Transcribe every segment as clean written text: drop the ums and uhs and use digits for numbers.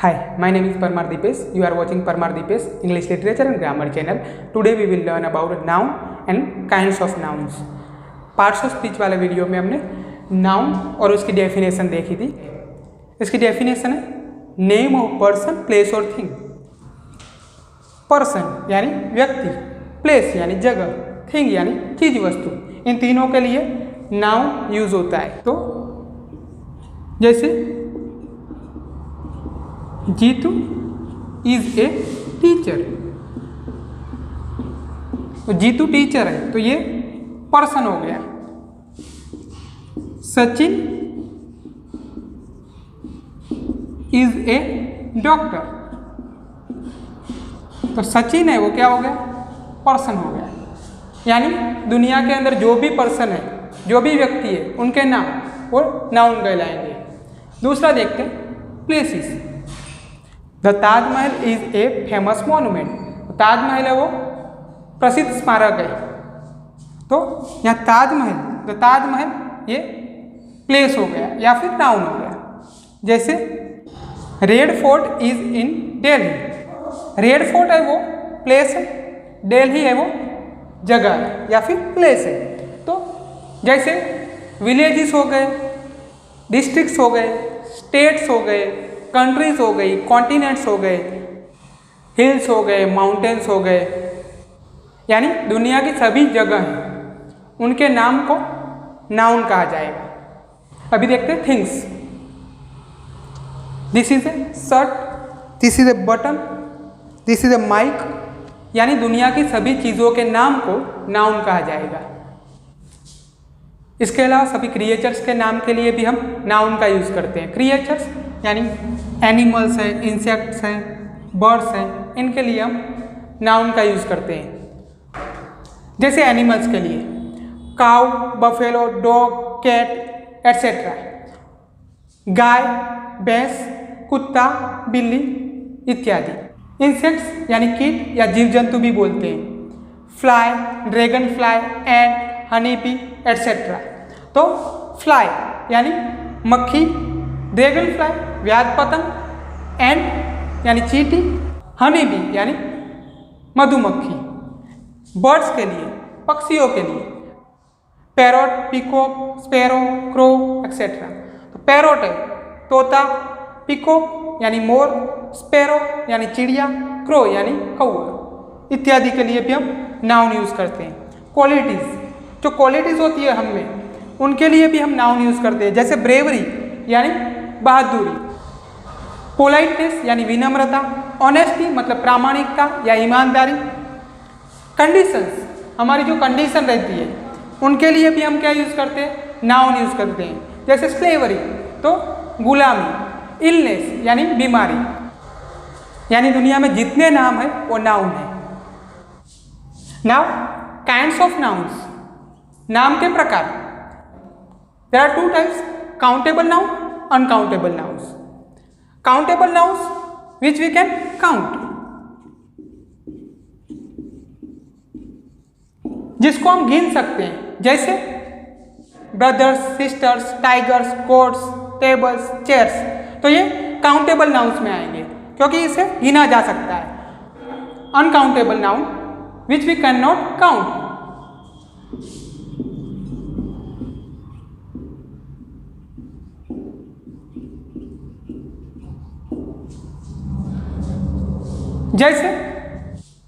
Hi, my name is Parmar Deepesh. You are watching Parmar Deepesh English Literature and Grammar channel. Today we will learn about noun and kinds of nouns. Parts of speech वाले video में हमने noun और उसकी definition देखी थी. इसकी definition है name of person, place और थिंग. पर्सन यानी व्यक्ति, प्लेस यानी जगह, थिंग यानी चीज वस्तु. इन तीनों के लिए नाउन यूज होता है. तो जैसे जीतू इज ए टीचर. तो जीतू टीचर है तो ये पर्सन हो गया. Sachin is a doctor. तो सचिन है वो क्या हो गया, पर्सन हो गया. यानी दुनिया के अंदर जो भी पर्सन है, जो भी व्यक्ति है, उनके नाम वो नाउन कहलाएंगे. दूसरा देखते हैं places. The Taj Mahal is a famous monument. Taj Mahal है वो प्रसिद्ध स्मारक है. तो यहाँ ताजमहल, द ताजमहल ये प्लेस हो गया या फिर नाउन हो गया. जैसे red fort is in Delhi. Red fort है वो प्लेस है, दिल्ली है वो जगह है या फिर प्लेस है. तो जैसे विलेजेस हो गए, डिस्ट्रिक्ट्स हो गए, स्टेट्स हो गए, कंट्रीज हो गई, कॉन्टिनेंट्स हो गए, हिल्स हो गए, माउंटेन्स हो गए, यानी दुनिया की सभी जगह हैं, उनके नाम को नाउन कहा जाएगा. अभी देखते हैं things. This is a shirt, this is a button, this is a mic. यानी दुनिया की सभी चीज़ों के नाम को नाउन कहा जाएगा. इसके अलावा सभी क्रिएचर्स के नाम के लिए भी हम नाउन का यूज़ करते हैं. क्रिएचर्स यानी एनिमल्स हैं, इंसेक्ट्स हैं, बर्ड्स हैं, इनके लिए हम नाउन का यूज़ करते हैं. जैसे एनिमल्स के लिए cow, buffalo, dog, cat etcetera. गाय, भैंस, कुत्ता, बिल्ली इत्यादि. इंसेक्ट्स यानी कीट या जीव जंतु भी बोलते हैं. Fly, dragon fly, and, honey bee etcetera. तो फ्लाई यानी मक्खी, ड्रैगन फ्लाई व्याध पतंग, एंड यानी चींटी, हनी बी यानी मधुमक्खी. बर्ड्स के लिए, पक्षियों के लिए parrot, peacock, sparrow, crow etcetera. तो पैरोट है तोता, पीकॉक यानी मोर, स्पैरो यानी चिड़िया, क्रो यानी कौवा इत्यादि के लिए भी हम नाउन यूज़ करते हैं. क्वालिटीज़, जो क्वालिटीज़ होती है हम में, उनके लिए भी हम नाउन यूज़ करते हैं. जैसे ब्रेवरी यानी बहादुरी, पोलाइटनेस यानी विनम्रता, ऑनेस्टी मतलब प्रामाणिकता या ईमानदारी. कंडीशंस, हमारी जो कंडीशन रहती है उनके लिए भी हम क्या यूज़ करते हैं, नाउन यूज़ करते हैं. जैसे स्लेवरी तो गुलामी, इलनेस यानी बीमारी. यानी दुनिया में जितने नाम है वो नाउन है. नाउ काइंड्स ऑफ नाउन्स, नाम के प्रकार. There are two types, countable noun, uncountable nouns. Countable nouns which we can count, जिसको हम गिन सकते हैं. जैसे brothers, sisters, tigers, goats, tables, chairs. तो ये काउंटेबल नाउन्स में आएंगे क्योंकि इसे गिना जा सकता है. Uncountable noun which we can not count. जैसे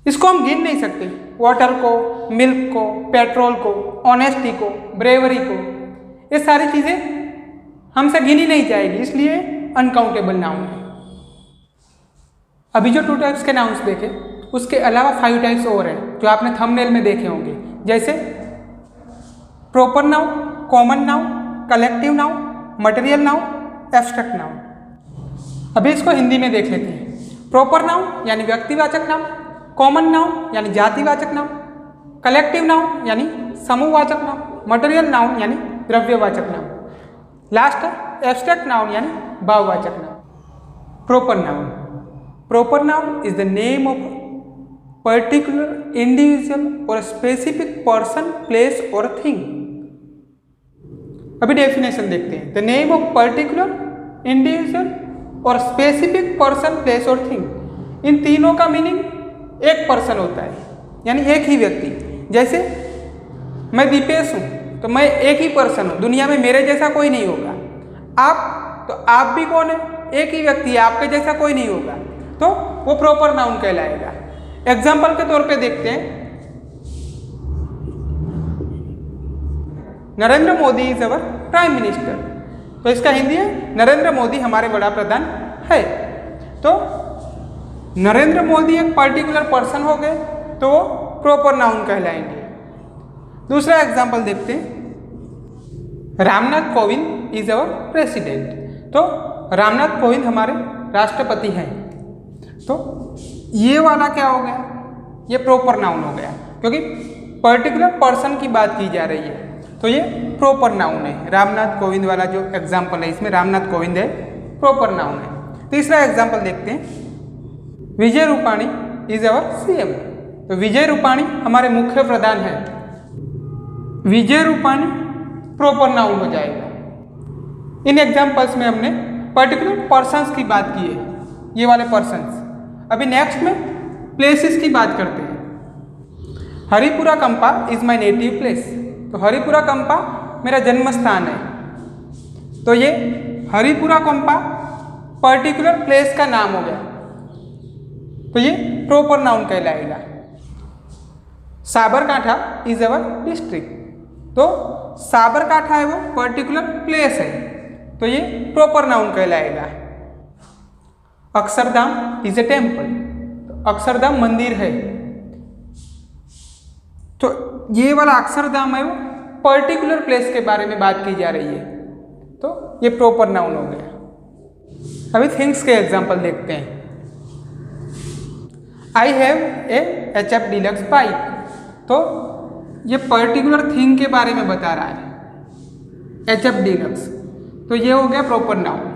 इसको हम गिन नहीं सकते. वाटर को, मिल्क को, पेट्रोल को, ऑनेस्टी को, ब्रेवरी को, ये सारी चीज़ें हमसे गिनी नहीं जाएगी, इसलिए अनकाउंटेबल नाउन है. अभी जो 2 टाइप्स के नाउन्स देखे, उसके अलावा 5 टाइप्स और हैं जो आपने थंबनेल में देखे होंगे. जैसे proper noun, common noun, collective noun, material noun, abstract noun. अभी इसको हिंदी में देख लेते हैं. प्रॉपर नाउन यानी व्यक्तिवाचक नाम, कॉमन नाउन यानी जातिवाचक नाम, कलेक्टिव नाउन यानी समूहवाचक नाम, मटेरियल नाउन यानी द्रव्यवाचक नाम, लास्ट एब्स्ट्रैक्ट नाउन यानी भाववाचक नाम. Proper noun, proper noun is the name of particular individual और स्पेसिफिक पर्सन, प्लेस और थिंग. अभी डेफिनेशन देखते हैं. The name of particular individual और स्पेसिफिक पर्सन, प्लेस और थिंग, इन तीनों का मीनिंग एक पर्सन होता है, यानी एक ही व्यक्ति। जैसे मैं दीपेश हूँ तो मैं एक ही पर्सन हूँ, दुनिया में मेरे जैसा कोई नहीं होगा। आप, तो आप भी कौन है? एक ही व्यक्ति है, आपके जैसा कोई नहीं होगा, तो वो प्रॉपर नाउन कहलाएगा। एग्जाम्पल के तौर पे देखते हैं, Narendra Modi is our prime minister, तो इसका हिंदी है नरेंद्र मोदी हमारे बड़ा प्रधान है। तो नरेंद्र मोदी एक पर्टिकुलर पर्सन हो गए तो वो प्रॉपर नाउन कहलाएंगे। दूसरा एग्जाम्पल देखते हैं, Ramnath Kovind is our president, तो रामनाथ कोविंद हमारे राष्ट्रपति हैं, तो ये वाला क्या हो गया? ये प्रॉपर नाउन हो गया, क्योंकि पर्टिकुलर पर्सन की बात की जा रही है, तो ये प्रॉपर नाउन है। रामनाथ कोविंद वाला जो एग्जाम्पल है, इसमें रामनाथ कोविंद है, प्रॉपर नाउन है। तीसरा एग्जाम्पल देखते हैं, Vijay Rupani is our CM, तो विजय रूपाणी हमारे मुख्य प्रधान हैं, विजय रूपाणी प्रॉपर नाउन हो जाएगा। इन एग्जाम्पल्स में हमने पर्टिकुलर पर्सन्स की बात की है, ये वाले पर्सन्स। अभी नेक्स्ट में प्लेसेस की बात करते हैं। Haripura Kampa is my native place, तो हरिपुरा कंपा मेरा जन्म स्थान है, तो ये हरिपुरा कंपा पर्टिकुलर प्लेस का नाम हो गया, तो ये प्रॉपर नाउन कहलाएगा। साबरकांठा इज अवर डिस्ट्रिक्ट, तो साबरकांठा है वो पर्टिकुलर प्लेस है, तो ये प्रॉपर नाउन कहलाएगा। अक्षरधाम इज ए टेम्पल, तो अक्षरधाम मंदिर है, तो ये वाला अक्षरधाम है वो पर्टिकुलर प्लेस के बारे में बात की जा रही है, तो ये प्रॉपर नाउन हो गया। अभी थिंग्स के एग्जांपल देखते हैं। I have a HF deluxe bike, तो ये पर्टिकुलर थिंग के बारे में बता रहा है, HF डीलक्स, तो ये हो गया proper noun.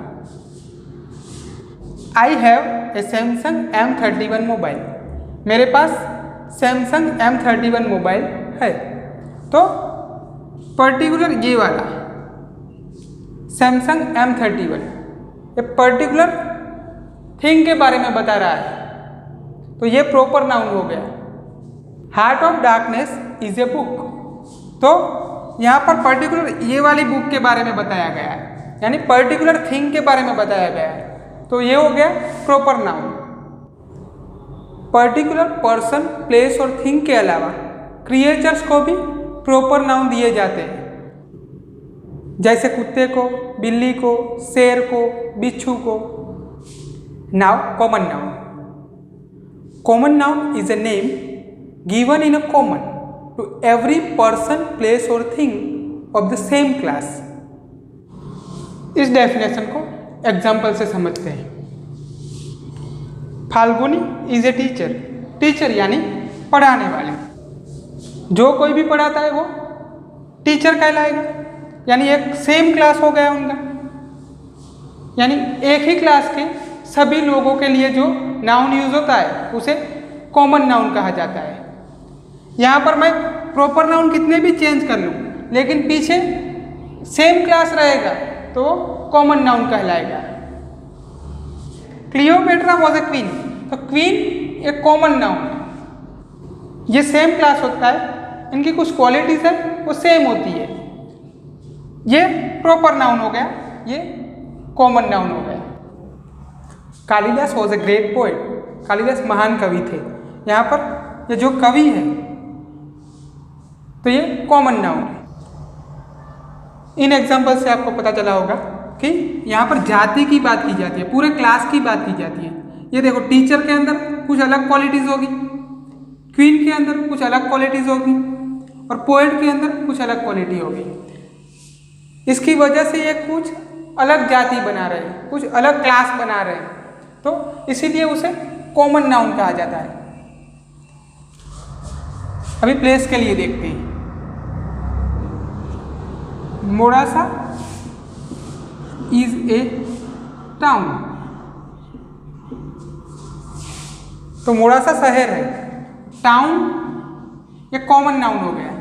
I have a Samsung M31 mobile, मेरे पास सैमसंग M31 मोबाइल है, तो पर्टिकुलर ये वाला सैमसंग M31 ये पर्टिकुलर थिंग के बारे में बता रहा है, तो ये प्रॉपर नाउन हो गया। Heart of darkness is a book, तो यहाँ पर पर्टिकुलर ये वाली बुक के बारे में बताया गया है, यानी पर्टिकुलर थिंग के बारे में बताया गया है, तो ये हो गया proper noun. Particular person, place और थिंग के अलावा क्रिएचर्स को भी प्रॉपर नाउन दिए जाते हैं, जैसे कुत्ते को, बिल्ली को, शेर को, बिच्छू को। Now common noun, common noun is a name given in a common to every person, place और thing of the same class. इस डेफिनेशन को एग्जाम्पल से समझते हैं। Falguni is a teacher, teacher यानी पढ़ाने वाले, जो कोई भी पढ़ाता है वो टीचर कहलाएगा, यानी एक सेम क्लास हो गया उनका, यानी एक ही क्लास के सभी लोगों के लिए जो नाउन यूज होता है उसे कॉमन नाउन कहा जाता है। यहाँ पर मैं प्रॉपर नाउन कितने भी चेंज कर लूँ, लेकिन पीछे सेम क्लास रहेगा तो कॉमन नाउन कहलाएगा। क्लियोपेट्रा वॉज ए क्वीन, तो क्वीन एक कॉमन नाउन है, ये सेम क्लास होता है, इनकी कुछ क्वालिटीज है वो सेम होती है, ये प्रॉपर नाउन हो गया, ये कॉमन नाउन हो गया। Kalidas was a great poet, Kalidas महान कवि थे, यहाँ पर ये जो कवि है तो ये कॉमन नाउन है। इन एग्जाम्पल से आपको पता चला होगा कि यहाँ पर जाति की बात की जाती है, पूरे क्लास की बात की जाती है। ये देखो, टीचर के अंदर कुछ अलग क्वालिटीज होगी, क्वीन के अंदर कुछ अलग क्वालिटीज होगी, और पोएट के अंदर कुछ अलग क्वालिटी होगी। इसकी वजह से ये कुछ अलग जाति बना रहे हैं, कुछ अलग क्लास बना रहे हैं, तो इसीलिए उसे कॉमन नाउन कहा जाता है। अभी प्लेस के लिए देखते हैं। मोड़ासा इज ए टाउन, तो मोड़ासा शहर है, टाउन ये कॉमन नाउन हो गया।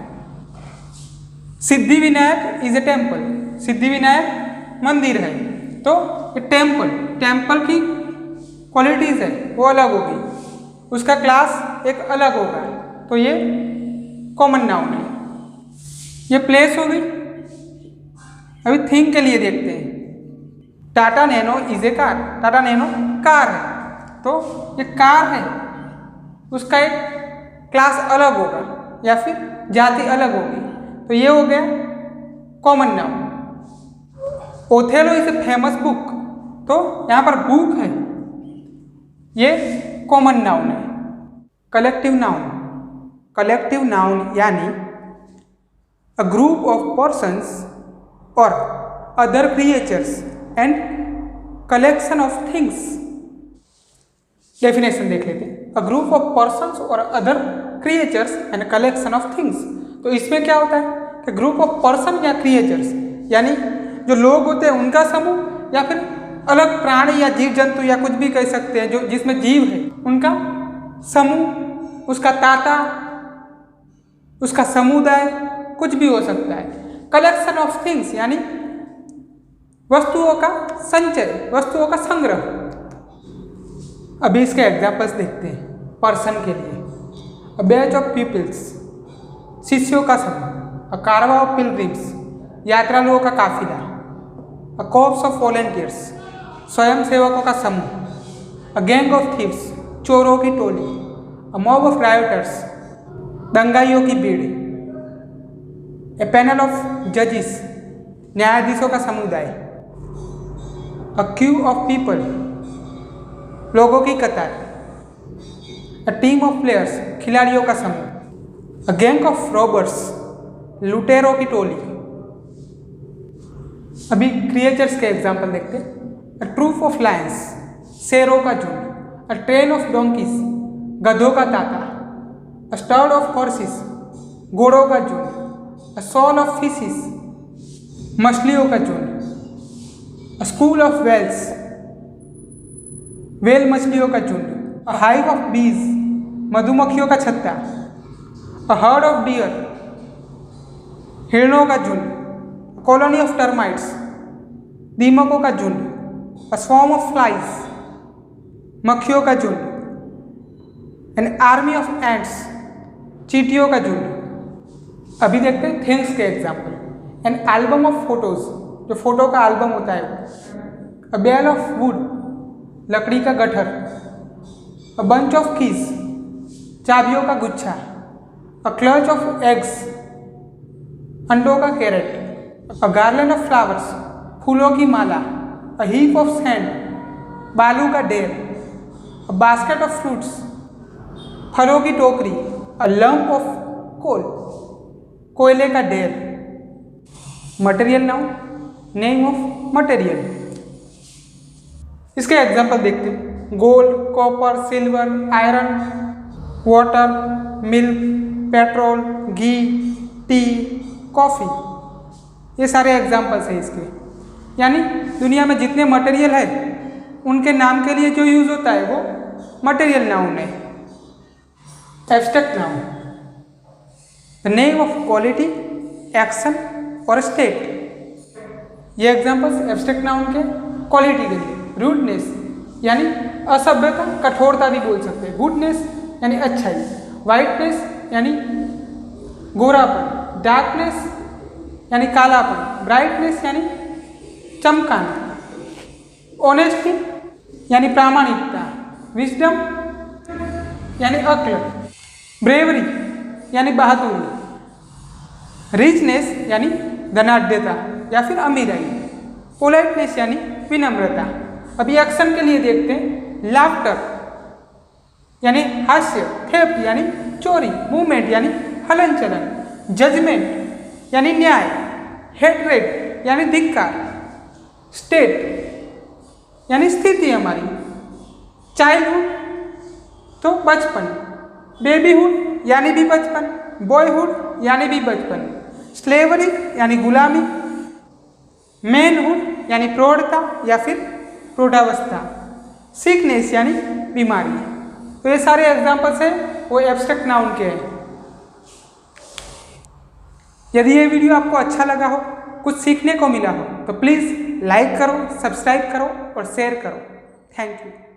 Siddhi Vinayak is a temple, Siddhi Vinayak मंदिर है, तो ये टेम्पल टेम्पल की क्वालिटीज़ है वो अलग होगी, उसका क्लास एक अलग होगा, तो ये कॉमन नाउन है। ये प्लेस हो गई। अभी थिंग के लिए देखते हैं। Tata nano is a car, Tata nano car है, तो ये कार है, उसका एक क्लास अलग होगा या फिर जाति अलग होगी, तो ये हो गया common noun. Othello is a famous book, तो यहाँ पर बुक है, ये कॉमन नाउन है। कलेक्टिव नाउन, कलेक्टिव नाउन यानी अ ग्रुप ऑफ पर्सन्स और other creatures and collection of things. Definition देख लेते हैं। अ ग्रुप ऑफ पर्सन्स और other creatures and collection of things, तो इसमें क्या होता है कि ग्रुप ऑफ पर्सन या क्रिएचर्स यानी जो लोग होते हैं उनका समूह, या फिर अलग प्राणी या जीव जंतु या कुछ भी कह सकते हैं जो जिसमें जीव है उनका समूह, उसका ताता, उसका समुदाय, कुछ भी हो सकता है। कलेक्शन ऑफ थिंग्स यानी वस्तुओं का संचय, वस्तुओं का संग्रह। अभी इसके एग्जाम्पल्स देखते हैं। पर्सन के लिए अ बैच ऑफ पीपल्स, शिष्यों का समूह। अ कारवा ऑफ पिलग्रिम्स, यात्रालुओं का काफिला। अ कॉर्प्स ऑफ वॉलेंटियर्स, स्वयं सेवकों का समूह। अ गैंग ऑफ थीव्स, चोरों की टोली। अ मॉब ऑफ रायोटर्स, दंगाइयों की भीड़। ए पैनल ऑफ जजेस, न्यायाधीशों का समुदाय। अ क्यू ऑफ पीपल, लोगों की कतार। अ टीम ऑफ प्लेयर्स, खिलाड़ियों का समूह। अ गैंग ऑफ रॉबर्स, लुटेरों की टोली। अभी क्रिएचर्स के एग्जाम्पल देखते हैं। अ ट्रूप ऑफ लायंस, शेरों का झुंड। अ ट्रेन ऑफ डोंकीज, गधों का ताता। अ स्टर्ड ऑफ हॉर्सेस, घोड़ों का झुंड। अ सॉल ऑफ फिशेस, मछलियों का झुंड। A school of whales, whale मछलियों का झुंड। अ हाइव ऑफ बीज, मधुमक्खियों का छत्ता। अ हर्ड ऑफ डियर, हिरणों का झुंड। कॉलोनी ऑफ टर्माइट्स, दीमकों का झुंड। अ स्वॉर्म ऑफ फ्लाइज, मक्खियों का झुंड। एन आर्मी ऑफ एंट्स, चींटियों का झुंड। अभी देखते हैं थिंग्स के example. An album of photos, जो फोटो का एल्बम होता है वो। अ बेल ऑफ वुड, लकड़ी का गट्ठर। अ बंच ऑफ कीज, चाबियों का गुच्छा। अ क्लच ऑफ एग्स, अंडों का crate. A garland of flowers, फूलों की माला। अ हीप ऑफ सैंड, बालू का ढेर। अ बास्केट ऑफ फ्रूट्स, फलों की टोकरी। अ लंप ऑफ कोल, कोयले का ढेर। Material noun, name of material. इसके एग्जाम्पल देखते हैं। Gold, copper, silver, iron, water, milk, petrol, ghee, tea, coffee, ये सारे एग्जाम्पल्स हैं इसके। यानी दुनिया में जितने मटेरियल है उनके नाम के लिए जो यूज़ होता है वो मटेरियल नाउन है। Abstract noun, the name of quality, action और स्टेट। ये एग्जाम्पल्स एब्स्ट्रैक्ट नाउन के क्वालिटी के लिए। रूडनेस यानी असभ्यता, कठोरता भी बोल सकते हैं। गुडनेस यानी अच्छाई। वाइटनेस यानी गोरापन। डार्कनेस यानी कालापन। ब्राइटनेस यानी चमकाना। ऑनेस्टी यानी प्रामाणिकता। विजडम यानी अक्ल। ब्रेवरी यानी बहादुरी। रिचनेस यानी धनाढ्यता या फिर अमीराई। पोलाइटनेस यानी विनम्रता। अभी एक्शन के लिए देखते हैं। लाफ्टर यानी हास्य। थेफ्ट यानी चोरी। मूवमेंट यानी हलन चलन। जजमेंट यानी न्याय। हेट्रेड यानी धिक्कार। स्टेट यानी स्थिति हमारी। चाइल्डहुड तो बचपन। बेबीहुड यानी भी बचपन। बॉयहुड यानी भी बचपन। स्लेवरी यानी गुलामी। मैनहुड यानी प्रौढ़ता या फिर प्रौढ़ावस्था। सिकनेस यानी बीमारी। तो ये सारे एग्जाम्पल्स हैं वो एब्स्ट्रैक्ट नाउन के हैं। यदि ये वीडियो आपको अच्छा लगा हो, कुछ सीखने को मिला हो, तो प्लीज़ लाइक करो, सब्सक्राइब करो और शेयर करो। Thank you.